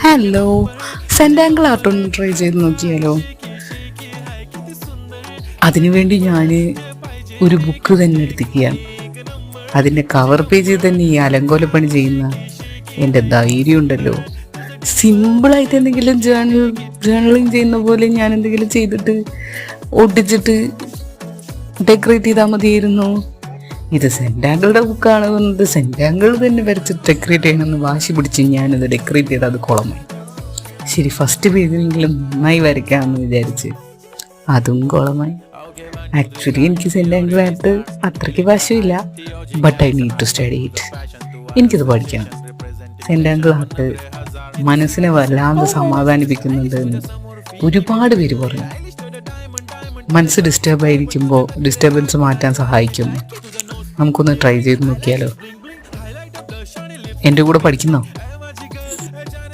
Hello, സെൻറ്റാങ്കിൾ ആർട്ടൊന്ന് try ചെയ്ത് നോക്കിയാലോ? അതിനുവേണ്ടി ഞാൻ ഒരു ബുക്ക് തന്നെ എടുത്തിരിക്കുകയാണ്. അതിൻ്റെ കവർ പേജിൽ തന്നെ ഈ അലങ്കോലപ്പണി ചെയ്യുന്ന എൻ്റെ ധൈര്യം ഉണ്ടല്ലോ. സിമ്പിളായിട്ട് എന്തെങ്കിലും ജേർണലിങ് ചെയ്യുന്ന പോലെ ഞാൻ എന്തെങ്കിലും ചെയ്തിട്ട് ഒട്ടിച്ചിട്ട് ഡെക്കറേറ്റ് ചെയ്താൽ മതിയായിരുന്നു. ഇത് സെൻറ്റാങ്കിളുടെ ബുക്കാണ് പറഞ്ഞത്, സെൻറ്റാങ്കിൾ തന്നെ വരച്ചിട്ട് ഡെക്കറേറ്റ് ചെയ്യണമെന്ന് വാശി പിടിച്ച് ഞാനിത് ഡെക്കറേറ്റ് ചെയ്ത് അത് കുളമായി. ശരി, ഫസ്റ്റ് പേജിലെങ്കിലും നന്നായി വരയ്ക്കാമെന്ന് വിചാരിച്ച് അതും കുളമായി. ആക്ച്വലി എനിക്ക് സെൻറ്റാങ്കിൾ ആയിട്ട് അത്രയ്ക്ക് വാശിയില്ല, but I need to study it. എനിക്കിത് പഠിക്കണം. സെൻറ്റാങ്കിൾ ആർട്ട് മനസ്സിനെ വല്ലാതെ സമാധാനിപ്പിക്കുന്നുണ്ട് എന്ന് ഒരുപാട് പേര് പറഞ്ഞു. മനസ്സ് ഡിസ്റ്റർബായിരിക്കുമ്പോൾ ഡിസ്റ്റർബൻസ് മാറ്റാൻ സഹായിക്കുന്നു. നമുക്കൊന്ന് ട്രൈ ചെയ്ത് നോക്കിയാലോ? എൻ്റെ കൂടെ പഠിക്കുന്നോ?